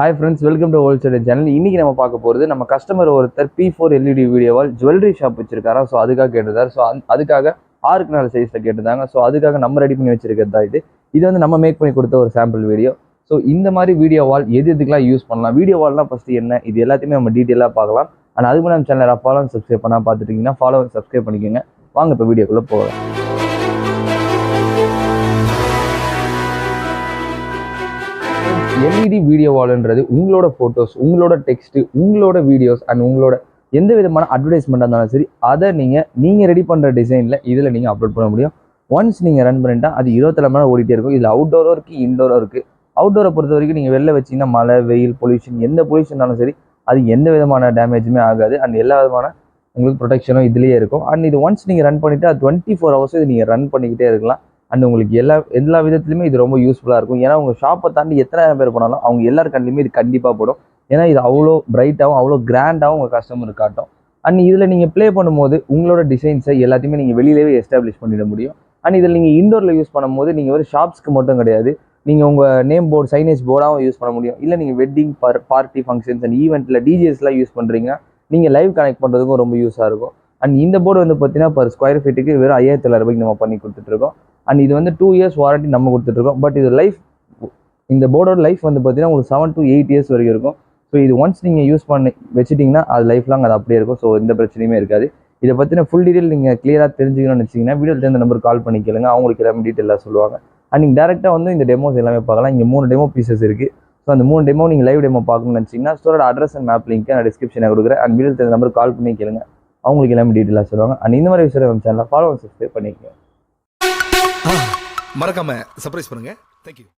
Hi friends, welcome to wholesale channel. இன்னைக்கு நம்ம பார்க்க போகிறது, நம்ம கஸ்டமர் ஒருத்தர் P4 LED வீடியோவால் ஜுவல்லரி ஷாப் வச்சிருக்காரா. ஸோ அதுக்காக கேட்டிருந்தார். ஸோ அதுக்காக 6க்கு 4 சைஸில் கேட்டிருந்தாங்க. ஸோ அதுக்காக நம்ம ரெடி பண்ணி வச்சிருக்கிறது தான் இது வந்து நம்ம மேக் பண்ணி கொடுத்த ஒரு சாம்பிள் வீடியோ. ஸோ இந்த மாதிரி வீடியோ வால் எதுக்கெல்லாம் யூஸ் பண்ணலாம், வீடியோ வால்னால் ஃபஸ்ட்டு என்ன, இது எல்லாத்தையுமே நம்ம டீட்டெயிலாக பார்க்கலாம். ஆனால் அதுக்கு நம்ம சேனலை ஃபாலோ சப்ஸ்கிரைப் பண்ணால் பார்த்துட்டிங்கன்னா ஃபாலோ சப்ஸ்கிரைப் பண்ணிக்கோங்க. வாங்க இப்போ வீடியோக்குள்ளே போகலாம். எல்இடி வீடியோ வால்ன்றது உங்களோட ஃபோட்டோஸ், உங்களோட டெக்ஸ்ட்டு, உங்களோட வீடியோஸ் அண்ட் உங்களோட எந்த விதமான அட்வர்டைஸ்மெண்ட்டாக இருந்தாலும் சரி, அதை நீங்கள் ரெடி பண்ணுற டிசைனில் இதில் நீங்கள் அப்லோட் பண்ண முடியும். ஒன்ஸ் நீங்கள் ரன் பண்ணிட்டா அது 24 மணி நேரம் ஓடிட்டே இருக்கும். இதில் அவுட்டோரும் இருக்குது, இன்டோரும் இருக்குது. அவுட்டோரை பொறுத்த வரைக்கும் நீங்கள் வெளில வச்சிங்கன்னா மழை, வெயில், பொல்யூஷன், எந்த பொல்யூஷன்னாலும் சரி அது எந்த விதமான டேமேஜுமே ஆகாது. அண்ட் எல்லா விதமான உங்களுக்கு ப்ரொடெக்ஷனும் இதுலேயே இருக்கும். அண்ட் இது ஒன்ஸ் நீங்கள் ரன் பண்ணிவிட்டு அது 24 ஹவர்ஸும் இது நீங்கள் ரன் பண்ணிக்கிட்டே இருக்கலாம். அண்ட் உங்களுக்கு எல்லா விதத்துலையுமே இது ரொம்ப யூஸ்ஃபுல்லாக இருக்கும். ஏன்னா உங்கள் ஷாப்பை தாண்டி எத்தனை பேர் போனாலும் அவங்க எல்லார் கண்ணிலையுமே இது கண்டிப்பாக போடும். ஏன்னா இது அவ்வளோ பிரைட்டாகவும் அவ்வளோ கிராண்டாகவும் உங்கள் கஸ்டமர் காட்டும். அண்ட் இதில் நீங்கள் ப்ளே பண்ணும்போது உங்களோட டிசைன்ஸை எல்லாத்தையுமே நீங்கள் வெளியிலேயே எஸ்டாப்ளிஷ் பண்ணிட முடியும். அண்ட் இதில் நீங்கள் இண்டோரில் யூஸ் பண்ணும்போது நீங்கள் ஒரு ஷாப்ஸ்க்கு மட்டும் கிடையாது, நீங்கள் உங்கள் நேம் போர்டு, சைனேஜ் போர்டாகவும் யூஸ் பண்ண முடியும். இல்லை நீங்கள் வெட்டிங், பார்ட்டி ஃபங்க்ஷன்ஸ் அண்ட் ஈவெண்ட்டில் டிஜேஸ்லாம் யூஸ் பண்ணுறீங்கன்னா நீங்கள் லைவ் கனெக்ட் பண்ணுறதுக்கும் ரொம்ப யூஸாக இருக்கும். அண்ட் இந்த போர்டு வந்து பார்த்தீங்கன்னா per ஸ்கொயர் ஃபீட்டுக்கு வெறும் 5900 ரூபாய்க்கு நம்ம பண்ணி கொடுத்துட்ருக்கோம். அண்ட் இது வந்து 2 இயர்ஸ் வாரண்டி நம்ம கொடுத்துட்ருக்கோம். பட் இது இந்த போர்டோட லைஃப் வந்து பார்த்தீங்கன்னா உங்களுக்கு 7 to 8 இயர்ஸ் வரைக்கும் இருக்கும். ஸோ இது ஒன்ஸ் நீங்கள் யூஸ் பண்ணி வச்சுட்டிங்கன்னா அது லைஃப் லாங் அது அப்படியே இருக்கும். ஸோ எந்த பிரச்சனையுமே இருக்காது. இதை பற்றின ஃபுல் டீட்டெயில் நீங்கள் கிளியராக தெரிஞ்சுக்கணும்னு வச்சிங்கன்னா வீடியோவில் தெரிந்த நம்பருக்கு கால் பண்ணி கேளுங்க. அவங்களுக்கு எல்லாமே டீட்டெயிலாக சொல்லுவாங்க. அண்ட் நீங்கள் டேரெக்டாக வந்து இந்த டெமோஸ் எல்லாமே பார்க்கலாம். இங்கே 3 டெமோ பீசஸ் இருக்குது. ஸோ அந்த 3 டெமோ நீங்கள் லைவ் டெமோ பார்க்கணும்னு நினச்சிங்கன்னா ஸ்டோரோட அட்ரஸ் அண்ட் மேப் லிங்க் நான் டிஸ்கிரிப்ஷனில் கொடுக்குறேன். அண்ட் வீடியோவில் தெரிந்த நம்பருக்கு கால் பண்ணி கேளுங்க. அவங்களுக்கு எல்லாமே டீட்டெயிலாக சொல்லுவாங்க. அண்ட் இந்த மாதிரி விஷயம் நம்ம சேனலில் ஃபாலோ சப்ஸ்கிரைப் பண்ணிக்கோங்க. மறக்காம சர்ப்ரைஸ் பண்ணுங்க. தேங்க்யூ.